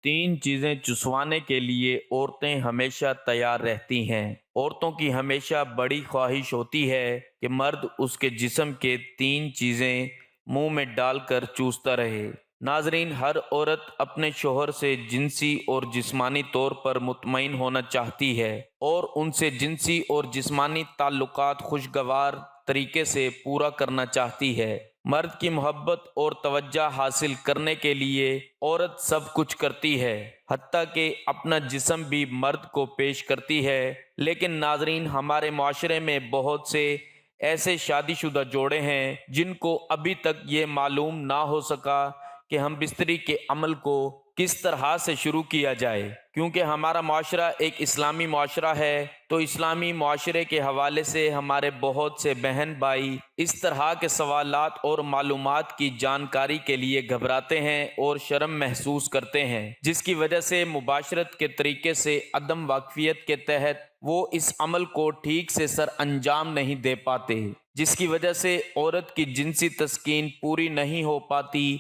تین چیزیں چسوانے کے لیے عورتیں ہمیشہ تیار رہتی ہیں۔ عورتوں کی ہمیشہ بڑی خواہش ہوتی ہے کہ مرد اس کے جسم کے تین چیزیں منہ میں ڈال کر چوستا رہے۔ ناظرین، ہر عورت اپنے شوہر سے جنسی اور جسمانی طور پر مطمئن ہونا چاہتی ہے اور ان سے جنسی اور جسمانی تعلقات خوشگوار طریقے سے پورا کرنا چاہتی ہے۔ مرد کی محبت اور توجہ حاصل کرنے کے لیے عورت سب کچھ کرتی ہے، حتیٰ کہ اپنا جسم بھی مرد کو پیش کرتی ہے۔ لیکن ناظرین، ہمارے معاشرے میں بہت سے ایسے شادی شدہ جوڑے ہیں جن کو ابھی تک یہ معلوم نہ ہو سکا کہ ہم بستری کے عمل کو کس طرح سے شروع کیا جائے۔ کیونکہ ہمارا معاشرہ ایک اسلامی معاشرہ ہے، تو اسلامی معاشرے کے حوالے سے ہمارے بہت سے بہن بھائی اس طرح کے سوالات اور معلومات کی جانکاری کے لیے گھبراتے ہیں اور شرم محسوس کرتے ہیں، جس کی وجہ سے مباشرت کے طریقے سے عدم واقفیت کے تحت وہ اس عمل کو ٹھیک سے سر انجام نہیں دے پاتے، جس کی وجہ سے عورت کی جنسی تسکین پوری نہیں ہو پاتی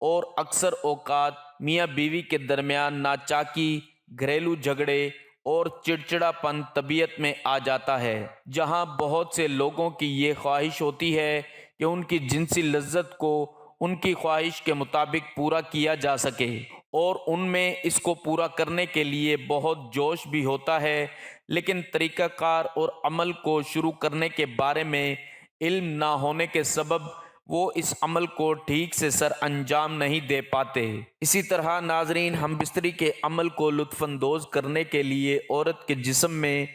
اور اکثر اوقات میاں بیوی کے درمیان ناچاکی، گھریلو جھگڑے اور چڑچڑا پن طبیعت میں آ جاتا ہے، جہاں بہت سے لوگوں کی یہ خواہش ہوتی ہے کہ ان کی جنسی لذت کو ان کی خواہش کے مطابق پورا کیا جا سکے، اور ان میں اس کو پورا کرنے کے لیے بہت جوش بھی ہوتا ہے، لیکن طریقہ کار اور عمل کو شروع کرنے کے بارے میں علم نہ ہونے کے سبب وہ اس عمل کو ٹھیک سے سر انجام نہیں دے پاتے۔ اسی طرح ناظرین، ہم بستری کے عمل کو لطف اندوز کرنے کے لیے عورت کے جسم میں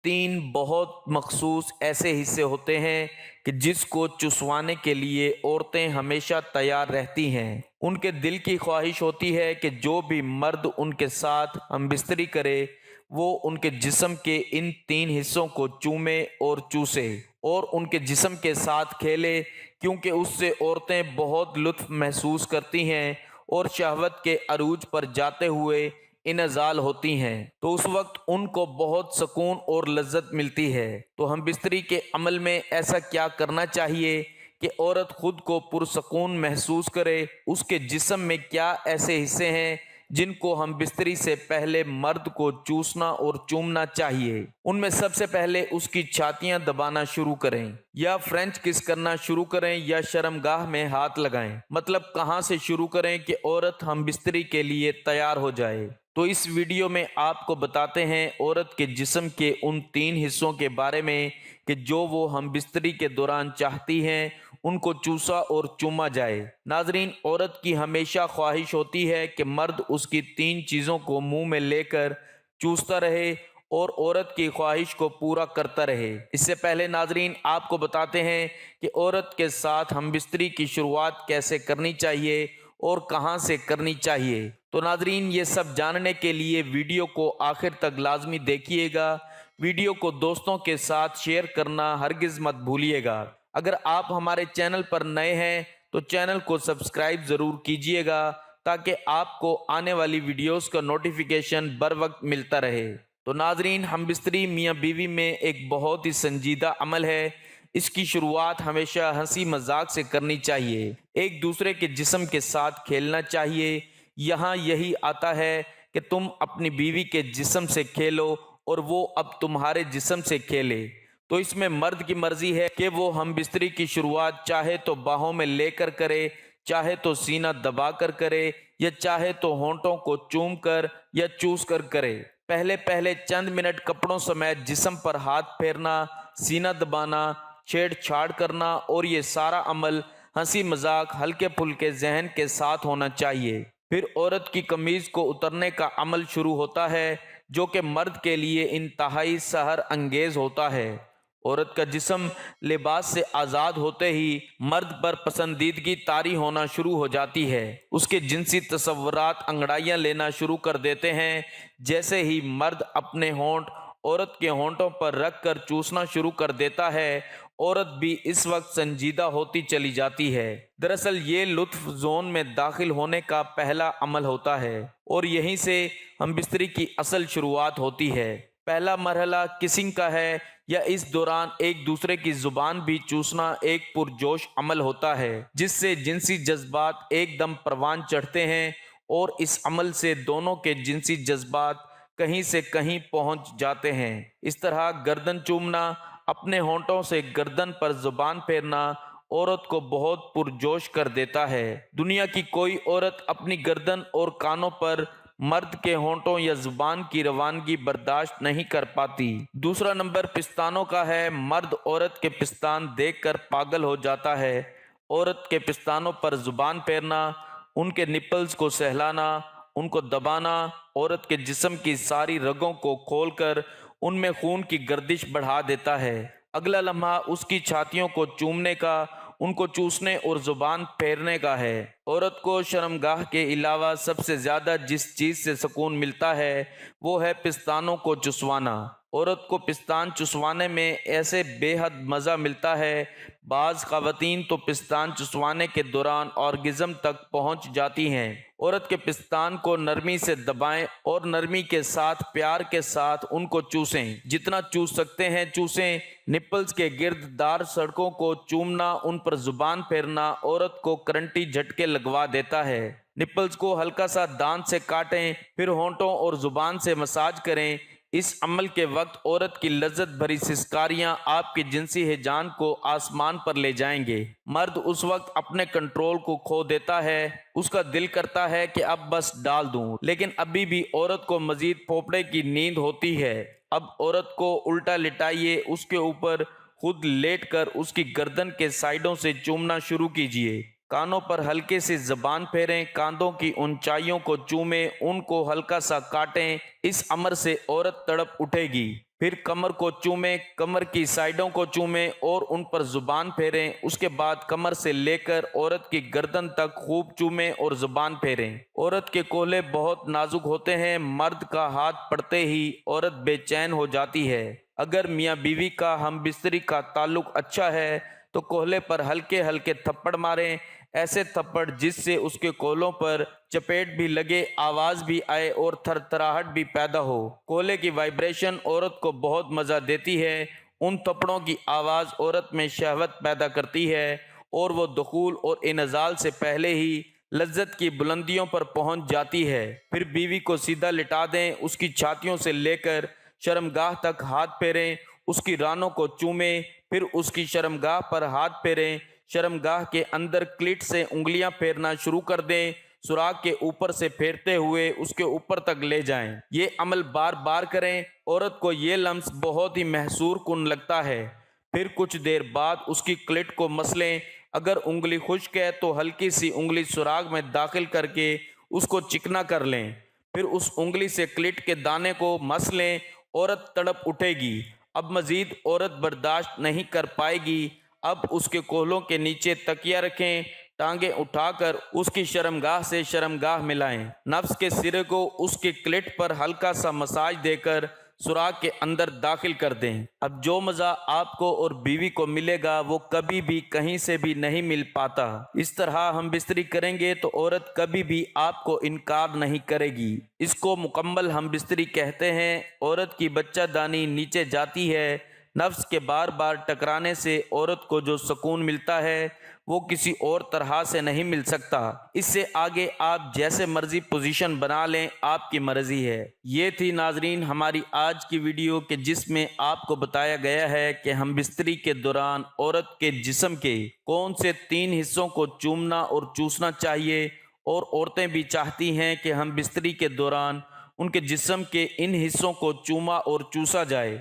تین بہت مخصوص ایسے حصے ہوتے ہیں کہ جس کو چسوانے کے لیے عورتیں ہمیشہ تیار رہتی ہیں۔ ان کے دل کی خواہش ہوتی ہے کہ جو بھی مرد ان کے ساتھ ہم بستری کرے وہ ان کے جسم کے ان تین حصوں کو چومے اور چوسے اور ان کے جسم کے ساتھ کھیلے، کیونکہ اس سے عورتیں بہت لطف محسوس کرتی ہیں اور شہوت کے عروج پر جاتے ہوئے انزال ہوتی ہیں، تو اس وقت ان کو بہت سکون اور لذت ملتی ہے۔ تو ہم بستری کے عمل میں ایسا کیا کرنا چاہیے کہ عورت خود کو پرسکون محسوس کرے؟ اس کے جسم میں کیا ایسے حصے ہیں جن کو ہم بستری سے پہلے مرد کو چوسنا اور چومنا چاہیے؟ ان میں سب سے پہلے اس کی چھاتیاں دبانا شروع کریں، یا فرینچ کس کرنا شروع کریں، یا شرمگاہ میں ہاتھ لگائیں۔ مطلب کہاں سے شروع کریں کہ عورت ہم بستری کے لیے تیار ہو جائے؟ تو اس ویڈیو میں آپ کو بتاتے ہیں عورت کے جسم کے ان تین حصوں کے بارے میں کہ جو وہ ہم بستری کے دوران چاہتی ہیں ان کو چوسا اور چوما جائے۔ ناظرین، عورت کی ہمیشہ خواہش ہوتی ہے کہ مرد اس کی تین چیزوں کو منہ میں لے کر چوستا رہے اور عورت کی خواہش کو پورا کرتا رہے۔ اس سے پہلے ناظرین، آپ کو بتاتے ہیں کہ عورت کے ساتھ ہم بستری کی شروعات کیسے کرنی چاہیے اور کہاں سے کرنی چاہیے۔ تو ناظرین، یہ سب جاننے کے لیے ویڈیو کو آخر تک لازمی دیکھیے گا۔ ویڈیو کو دوستوں کے ساتھ شیئر کرنا ہرگز مت بھولیے گا۔ اگر آپ ہمارے چینل پر نئے ہیں تو چینل کو سبسکرائب ضرور کیجیے گا تاکہ آپ کو آنے والی ویڈیوز کا نوٹیفیکیشن بر وقت ملتا رہے۔ تو ناظرین، ہم بستری میاں بیوی میں ایک بہت ہی سنجیدہ عمل ہے۔ اس کی شروعات ہمیشہ ہنسی مذاق سے کرنی چاہیے، ایک دوسرے کے جسم کے ساتھ کھیلنا چاہیے۔ یہاں یہی آتا ہے کہ تم اپنی بیوی کے جسم سے کھیلو اور وہ اب تمہارے جسم سے کھیلے۔ تو اس میں مرد کی مرضی ہے کہ وہ ہم بستری کی شروعات چاہے تو باہوں میں لے کر کرے، چاہے تو سینہ دبا کر کرے، یا چاہے تو ہونٹوں کو چوم کر یا چوس کر کرے۔ پہلے چند منٹ کپڑوں سمیت جسم پر ہاتھ پھیرنا، سینہ دبانا، چھیڑ چھاڑ کرنا، اور یہ سارا عمل ہنسی مذاق ہلکے پھلکے ذہن کے ساتھ ہونا چاہیے۔ پھر عورت کی قمیض کو اترنے کا عمل شروع ہوتا ہے، جو کہ مرد کے لیے انتہائی سحر انگیز ہوتا ہے۔ عورت کا جسم لباس سے آزاد ہوتے ہی مرد پر پسندیدگی طاری ہونا شروع ہو جاتی ہے۔ اس کے جنسی تصورات انگڑائیاں لینا شروع کر دیتے ہیں۔ جیسے ہی مرد اپنے ہونٹ عورت کے ہونٹوں پر رکھ کر چوسنا شروع کر دیتا ہے، عورت بھی اس وقت سنجیدہ ہوتی چلی جاتی ہے۔ دراصل یہ لطف زون میں داخل ہونے کا پہلا عمل ہوتا ہے، اور یہیں سے ہم بستری کی اصل شروعات ہوتی ہے۔ پہلا مرحلہ کسنگ کا ہے، یا اس دوران ایک دوسرے کی زبان بھی چوسنا ایک پرجوش عمل ہوتا ہے، جس سے جنسی جذبات ایک دم پروان چڑھتے ہیں اور اس عمل سے دونوں کے جنسی جذبات کہیں سے کہیں پہنچ جاتے ہیں۔ اس طرح گردن چومنا، اپنے ہونٹوں سے گردن پر زبان پھیرنا عورت کو بہت پرجوش کر دیتا ہے۔ دنیا کی کوئی عورت اپنی گردن اور کانوں پر مرد کے ہونٹوں یا زبان کی روانگی برداشت نہیں کر پاتی۔ دوسرا نمبر پستانوں کا ہے۔ مرد عورت کے پستان دیکھ کر پاگل ہو جاتا ہے۔ عورت کے پستانوں پر زبان پھیرنا، ان کے نپلز کو سہلانا، ان کو دبانا عورت کے جسم کی ساری رگوں کو کھول کر ان میں خون کی گردش بڑھا دیتا ہے۔ اگلا لمحہ اس کی چھاتیوں کو چومنے کا، ان کو چوسنے اور زبان پھیرنے کا ہے۔ عورت کو شرمگاہ کے علاوہ سب سے زیادہ جس چیز سے سکون ملتا ہے وہ ہے پستانوں کو چسوانا۔ عورت کو پستان چسوانے میں ایسے بے حد مزہ ملتا ہے، بعض خواتین تو پستان چسوانے کے دوران آرگزم تک پہنچ جاتی ہیں۔ عورت کے پستان کو نرمی سے دبائیں اور نرمی کے ساتھ پیار کے ساتھ ان کو چوسیں، جتنا چوس سکتے ہیں چوسیں۔ نپلز کے گرد دار سڑکوں کو چومنا، ان پر زبان پھیرنا عورت کو کرنٹی جھٹکے لگوا دیتا ہے۔ نپلز کو ہلکا سا دانت سے کاٹیں، پھر ہونٹوں اور زبان سے مساج کریں۔ اس عمل کے وقت عورت کی لذت بھری سسکاریاں آپ کی جنسی ہیجان کو آسمان پر لے جائیں گے۔ مرد اس وقت اپنے کنٹرول کو کھو دیتا ہے، اس کا دل کرتا ہے کہ اب بس ڈال دوں، لیکن ابھی بھی عورت کو مزید پھوپڑے کی نیند ہوتی ہے۔ اب عورت کو الٹا لٹائیے، اس کے اوپر خود لیٹ کر اس کی گردن کے سائیڈوں سے چومنا شروع کیجیے۔ کانوں پر ہلکے سے زبان پھیریں، کاندھوں کی اونچائیوں کو چومیں، ان کو ہلکا سا کاٹیں۔ اس عمل سے عورت تڑپ اٹھے گی۔ پھر کمر کو چومیں، کمر کی سائیڈوں کو چومیں اور ان پر زبان پھیریں۔ اس کے بعد کمر سے لے کر عورت کی گردن تک خوب چومیں اور زبان پھیریں۔ عورت کے کولے بہت نازک ہوتے ہیں، مرد کا ہاتھ پڑتے ہی عورت بے چین ہو جاتی ہے۔ اگر میاں بیوی کا ہم بستری کا تعلق اچھا ہے تو کولے پر ہلکے ہلکے تھپڑ ماریں، ایسے تھپڑ جس سے اس کے کولوں پر چپیٹ بھی لگے، آواز بھی آئے اور تھر تھراہٹ بھی پیدا ہو۔ کولے کی وائبریشن عورت کو بہت مزہ دیتی ہے۔ ان تھپڑوں کی آواز عورت میں شہوت پیدا کرتی ہے اور وہ دخول اور انزال سے پہلے ہی لذت کی بلندیوں پر پہنچ جاتی ہے۔ پھر بیوی کو سیدھا لٹا دیں، اس کی چھاتیوں سے لے کر شرمگاہ تک ہاتھ پھیریں، اس کی رانوں کو چومیں، پھر اس کی شرمگاہ پر ہاتھ پھیریں۔ شرمگاہ کے اندر کلیٹ سے انگلیاں پھیرنا شروع کر دیں، سراغ کے اوپر سے پھیرتے ہوئے اس کے اوپر تک لے جائیں۔ یہ عمل بار بار کریں۔ عورت کو یہ لمس بہت ہی محسور کن لگتا ہے۔ پھر کچھ دیر بعد اس کی کلیٹ کو مسلیں، اگر انگلی خشک ہے تو ہلکی سی انگلی سراغ میں داخل کر کے اس کو چکنا کر لیں، پھر اس انگلی سے کلیٹ کے دانے کو مس لیں۔ عورت تڑپ اٹھے گی، اب مزید عورت برداشت نہیں کر پائے گی۔ اب اس کے کولوں کے نیچے تکیہ رکھیں، ٹانگیں اٹھا کر اس کی شرمگاہ سے شرمگاہ ملائیں، نفس کے سرے کو اس کے کلیٹ پر ہلکا سا مساج دے کر سراغ کے اندر داخل کر دیں۔ اب جو مزہ آپ کو اور بیوی کو ملے گا وہ کبھی بھی کہیں سے بھی نہیں مل پاتا۔ اس طرح ہم بستری کریں گے تو عورت کبھی بھی آپ کو انکار نہیں کرے گی۔ اس کو مکمل ہم بستری کہتے ہیں۔ عورت کی بچہ دانی نیچے جاتی ہے، نفس کے بار بار ٹکرانے سے عورت کو جو سکون ملتا ہے وہ کسی اور طرح سے نہیں مل سکتا۔ اس سے آگے آپ جیسے مرضی پوزیشن بنا لیں، آپ کی مرضی ہے۔ یہ تھی ناظرین ہماری آج کی ویڈیو کہ جس میں آپ کو بتایا گیا ہے کہ ہم بستری کے دوران عورت کے جسم کے کون سے 3 حصوں کو چومنا اور چوسنا چاہیے، اور عورتیں بھی چاہتی ہیں کہ ہم بستری کے دوران ان کے جسم کے ان حصوں کو چوما اور چوسا جائے،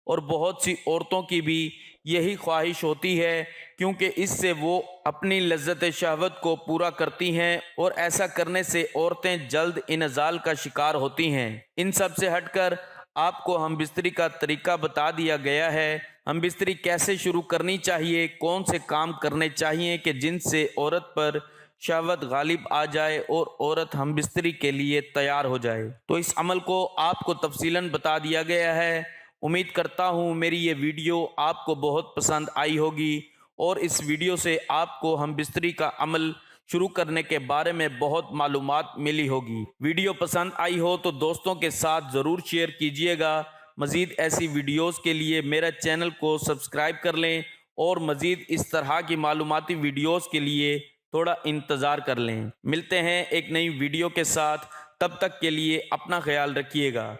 اور بہت سی عورتوں کی بھی یہی خواہش ہوتی ہے، کیونکہ اس سے وہ اپنی لذت شہوت کو پورا کرتی ہیں، اور ایسا کرنے سے عورتیں جلد انزال کا شکار ہوتی ہیں۔ ان سب سے ہٹ کر آپ کو ہم بستری کا طریقہ بتا دیا گیا ہے۔ ہم بستری کیسے شروع کرنی چاہیے، کون سے کام کرنے چاہیے کہ جن سے عورت پر شہوت غالب آ جائے اور عورت ہم بستری کے لیے تیار ہو جائے۔ تو اس عمل کو آپ کو تفصیلاً بتا دیا گیا ہے۔ امید کرتا ہوں میری یہ ویڈیو آپ کو بہت پسند آئی ہوگی، اور اس ویڈیو سے آپ کو ہم بستری کا عمل شروع کرنے کے بارے میں بہت معلومات ملی ہوگی۔ ویڈیو پسند آئی ہو تو دوستوں کے ساتھ ضرور شیئر کیجیے گا۔ مزید ایسی ویڈیوز کے لیے میرا چینل کو سبسکرائب کر لیں، اور مزید اس طرح کی معلوماتی ویڈیوز کے لیے تھوڑا انتظار کر لیں۔ ملتے ہیں ایک نئی ویڈیو کے ساتھ، تب تک کے لیے اپنا خیال رکھیے گا۔